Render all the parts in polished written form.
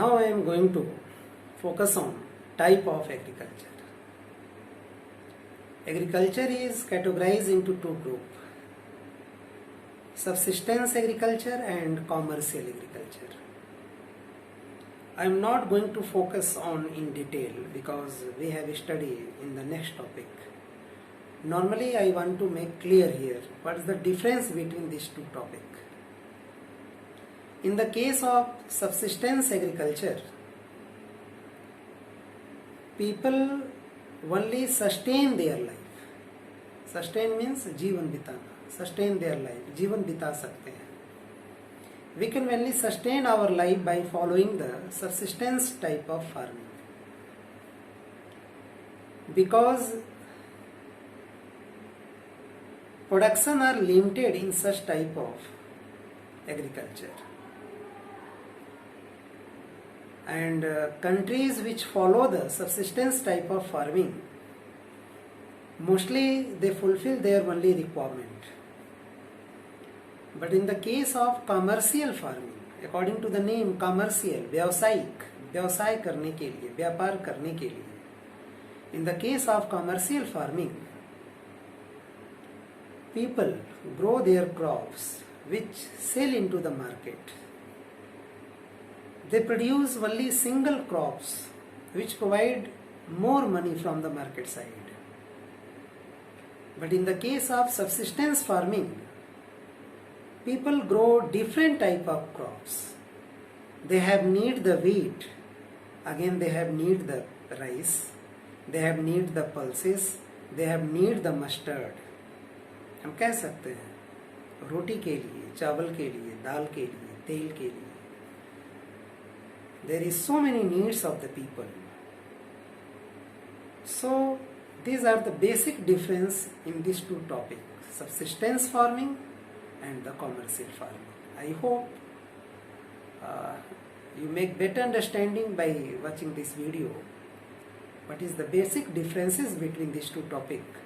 Now I am going to focus on type of agriculture. Agriculture is categorized into two groups: subsistence agriculture and commercial agriculture. I am not going to focus on in detail because we have studied in the next topic. Normally I want to make clear here what is the difference between these two topics. In the case of subsistence agriculture, people only sustain their life. Sustain means जीवन बिताना. Sustain their life. जीवन बिता सकते हैं. We can only sustain our life by following the subsistence type of farming. Because production are limited in such type of agriculture. And countries which follow the subsistence type of farming, mostly they fulfill their only requirement. But in the case of commercial farming, according to the name commercial, व्यावसायिक, व्यवसाय करने के लिए, व्यापार करने के लिए, in the case of commercial farming, people grow their crops which sell into the market. They produce only single crops which provide more money from the market side. But in the case of subsistence farming, people grow different type of crops. They have need the wheat, again they have need the rice, they have need the pulses, they have need the mustard. हम कह सकते हैं रोटी के लिए, चावल के लिए, दाल के लिए, तेल के लिए. There is so many needs of the people. So these are the basic difference in these two topics: subsistence farming and the commercial farming. I hope you make better understanding by watching this video. What is the basic differences between these two topics: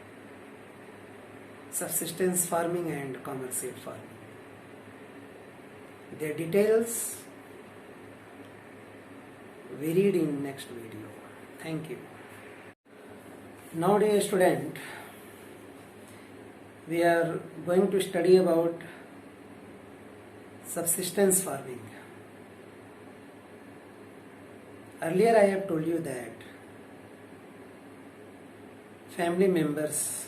subsistence farming and commercial farming. Their details we read in next video. Thank you. Now dear student, we are going to study about subsistence farming. Earlier I have told you that family members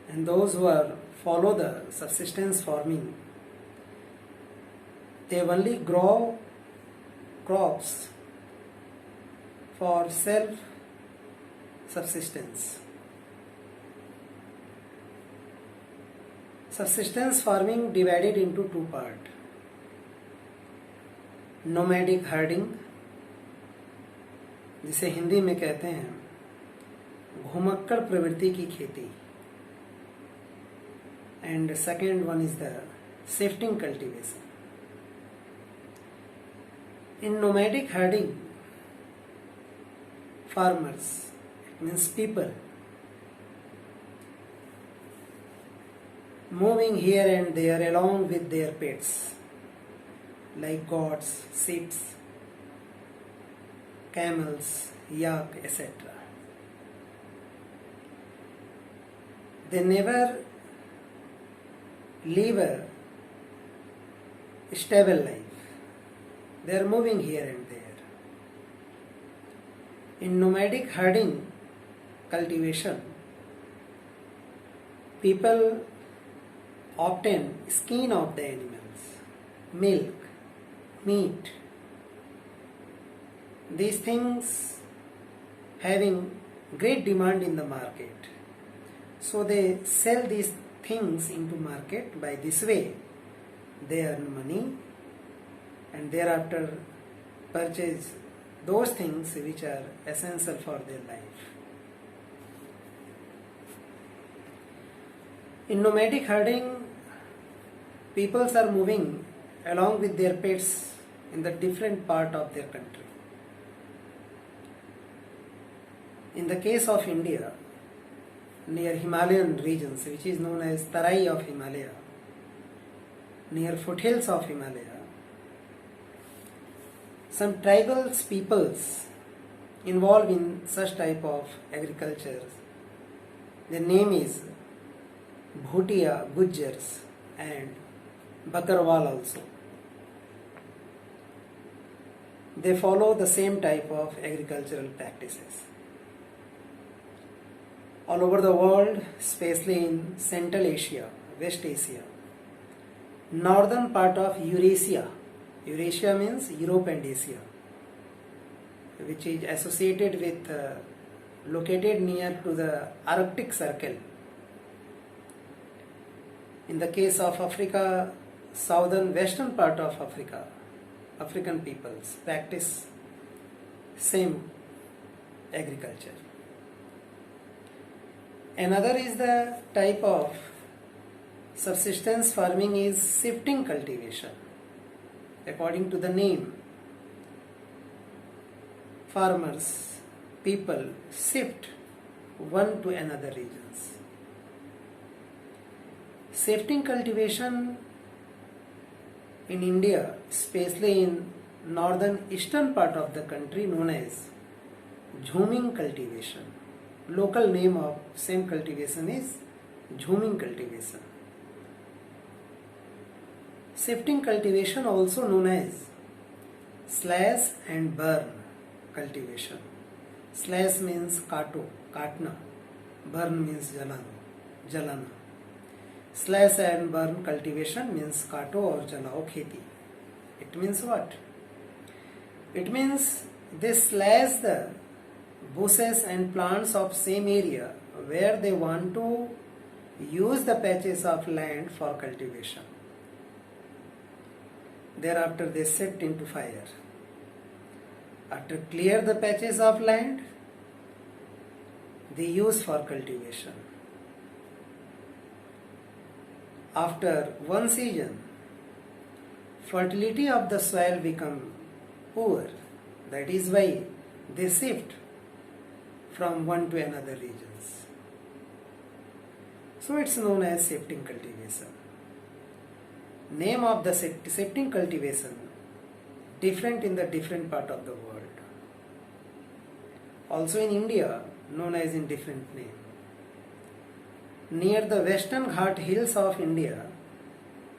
and those who are follow the subsistence farming, they only grow crops for self-subsistence. Subsistence farming divided into two parts: nomadic herding, जिसे हिंदी में कहते हैं घुमक्कड़ प्रवृत्ति की खेती, and second one is the shifting cultivation. In nomadic herding, farmers, it means people, moving here and there along with their pets like goats, sheep, camels, yak, etc. They never live a stable life. They are moving here and there. In nomadic herding cultivation, people obtain skin of the animals, milk, meat. These things having great demand in the market. So they sell these things into market. By this way they earn money and thereafter purchase those things which are essential for their life. In nomadic herding, peoples are moving along with their pets in the different part of their country. In the case of India, near Himalayan regions, which is known as Tarai of Himalaya, near foothills of Himalaya, some tribal peoples involved in such type of agriculture. Their name is Bhutia, Gujars and Bakarwal also. They follow the same type of agricultural practices. All over the world, especially in Central Asia, West Asia, northern part of Eurasia. Eurasia means Europe and Asia, which is associated with, located near to the Arctic Circle. In the case of Africa, southern western part of Africa, African peoples practice same agriculture. Another is the type of subsistence farming is shifting cultivation. According to the name, farmers, people shift one to another regions. Shifting cultivation in India, especially in northern eastern part of the country, known as Jhuming cultivation. Local name of same cultivation is Jhuming cultivation. Shifting cultivation also known as slash and burn cultivation. Slash means kato, katna. Burn means jalana. Slash and burn cultivation means kato or jalao kheti. It means what? It means they slash the bushes and plants of same area where they want to use the patches of land for cultivation. Thereafter they set into fire. After clear the patches of land, they use for cultivation. After one season, fertility of the soil become poor. That is why they shift from one to another regions. So it's known as shifting cultivation. Name of the shifting cultivation different in the different part of the world. Also in India, known as in different name. Near the Western Ghat hills of India,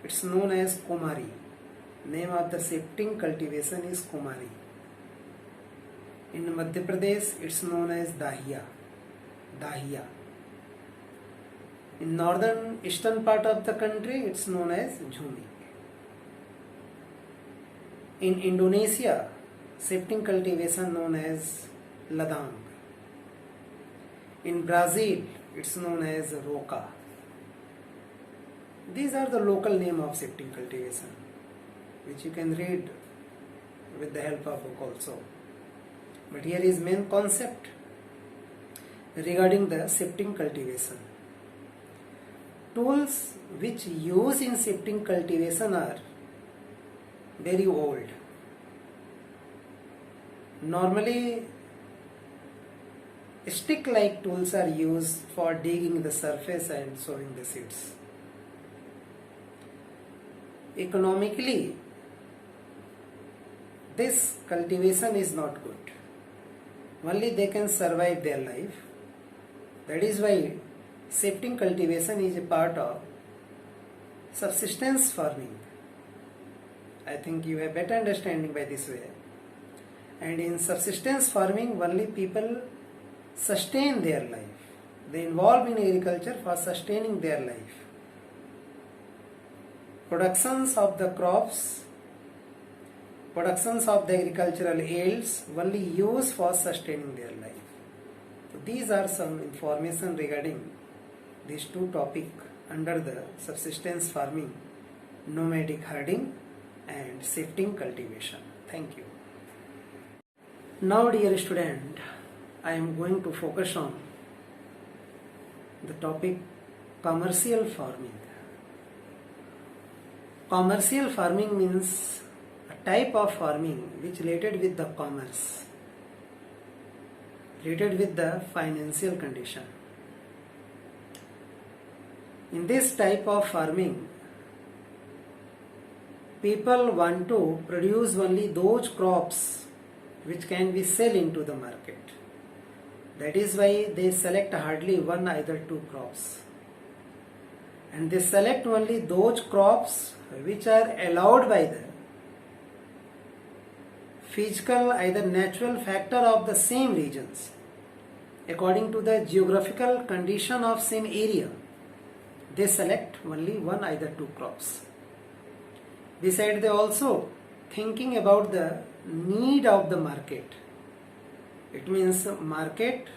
it's known as Kumari. Name of the shifting cultivation is Kumari. In Madhya Pradesh, it's known as Dahiya. In northern eastern part of the country, it's known as Jhuming. In Indonesia, shifting cultivation known as Ladang. In Brazil, it's known as Roca. These are the local name of shifting cultivation, which you can read with the help of book also. But here is main concept regarding the shifting cultivation. Tools which use in shifting cultivation are very old. Normally, stick-like tools are used for digging the surface and sowing the seeds. Economically, this cultivation is not good. Only they can survive their life. That is why shifting cultivation is a part of subsistence farming. I think you have better understanding by this way. And in subsistence farming, only people sustain their life. They involve in agriculture for sustaining their life. Productions of the crops, productions of the agricultural yields only used for sustaining their life. So these are some information regarding these two topics under the subsistence farming, nomadic herding and shifting cultivation. Thank you. Now dear student, I am going to focus on the topic commercial farming. Commercial farming means a type of farming which related with the commerce, related with the financial condition. In this type of farming, people want to produce only those crops which can be sell into the market. That is why they select hardly one, either two crops. And they select only those crops which are allowed by the physical, either natural factor of the same regions, according to the geographical condition of same area. They select only one, either two crops. Besides, they also thinking about the need of the market. It means market,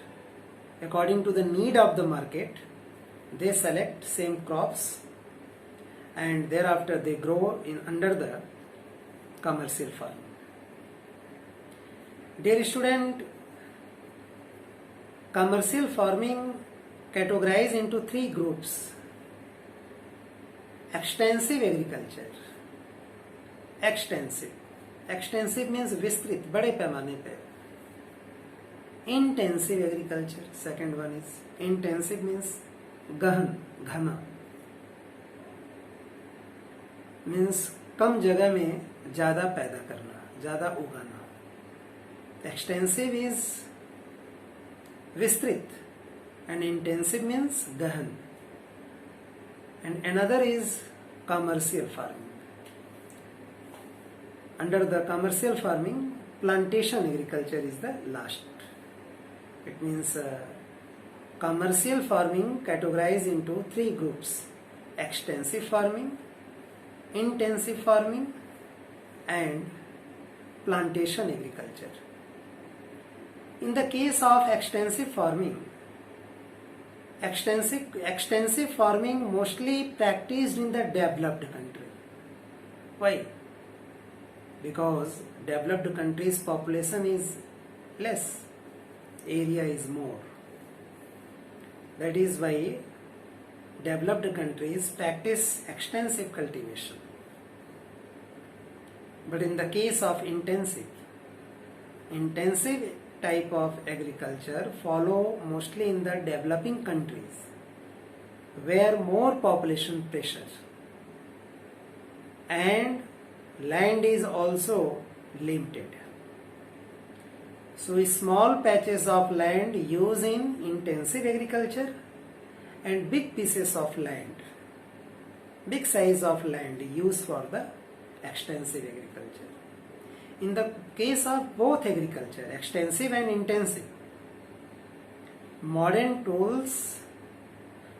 according to the need of the market, they select same crops, and thereafter they grow in under the commercial farming. Dear student, commercial farming categorized into three groups. Extensive agriculture. Extensive means विस्तृत, बड़े पैमाने पे. Intensive agriculture, second one is. Intensive means गहन, घना, means कम जगह में ज़्यादा पैदा करना, ज़्यादा उगाना. Extensive is विस्तृत, and intensive means गहन. And another is commercial farming. Under the commercial farming, plantation agriculture is the last. It means commercial farming categorized into three groups: extensive farming, intensive farming, and plantation agriculture. In the case of extensive farming mostly practiced in the developed country. Why? Because developed countries' population is less, area is more. That is why developed countries practice extensive cultivation. But in the case of intensive type of agriculture follow mostly in the developing countries where more population pressure and land is also limited. So small patches of land used in intensive agriculture and big pieces of land, big size of land used for the extensive agriculture. In the case of both agriculture, extensive and intensive, modern tools,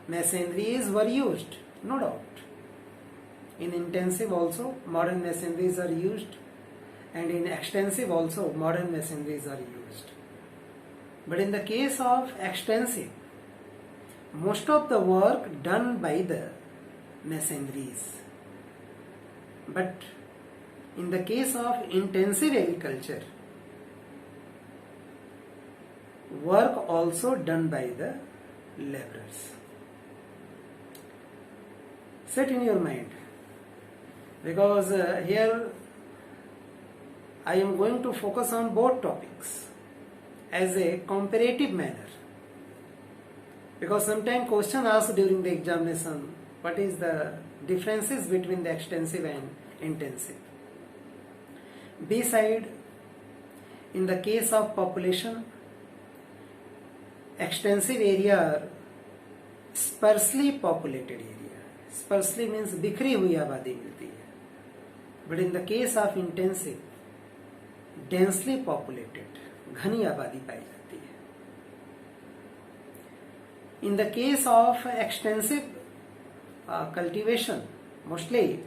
machineries were used, no doubt. In intensive also modern machineries are used, and in extensive also modern machineries are used. But in the case of extensive, most of the work done by the machineries. But in the case of intensive agriculture, work also done by the laborers. Set in your mind, because here I am going to focus on both topics as a comparative manner, because sometimes question asked during the examination, what is the differences between the extensive and intensive. Beside, in the case of population, extensive area are sparsely populated area. Sparsely means बिखरी हुई आबादी मिलती है. But in the case of intensive, densely populated, घनी आबादी पाई जाती है. In the case of extensive cultivation, mostly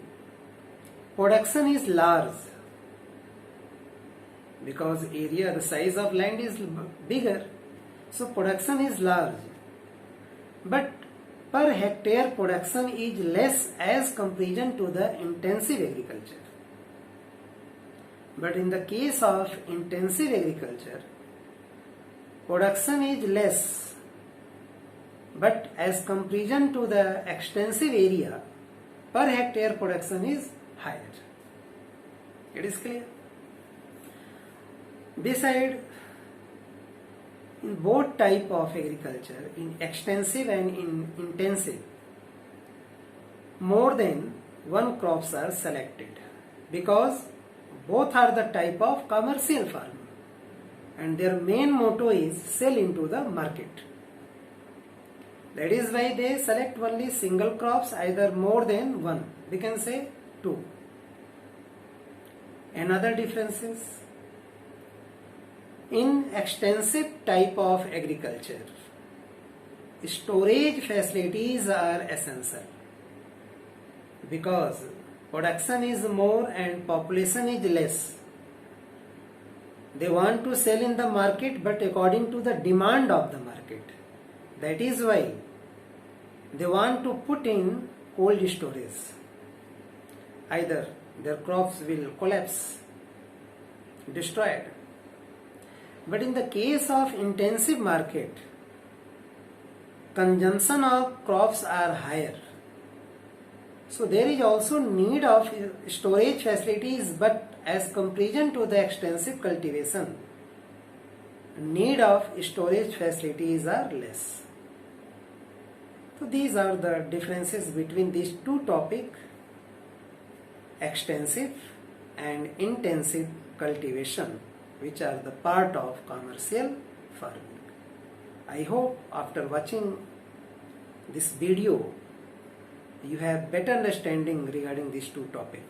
production is large, because area, the size of land is bigger, so production is large, but per hectare production is less as comparison to the intensive agriculture. But in the case of intensive agriculture, production is less, but as comparison to the extensive area, per hectare production is higher. It is clear? Beside, in both type of agriculture, in extensive and in intensive, more than one crops are selected. because both are the type of commercial farming and their main motto is sell into the market. That is why they select only single crops, either more than one, we can say two. Another difference is in extensive type of agriculture, storage facilities are essential because production is more and population is less. They want to sell in the market but according to the demand of the market. That is why they want to put in cold storage. Either their crops will collapse, destroyed. But in the case of intensive market, consumption of crops are higher. So there is also need of storage facilities, but as comparison to the extensive cultivation, need of storage facilities are less. So these are the differences between these two topics, extensive and intensive cultivation, which are the part of commercial farming. I hope after watching this video, you have better understanding regarding these two topics.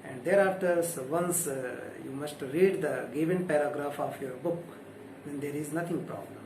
And thereafter, once you must read the given paragraph of your book, then there is nothing problem.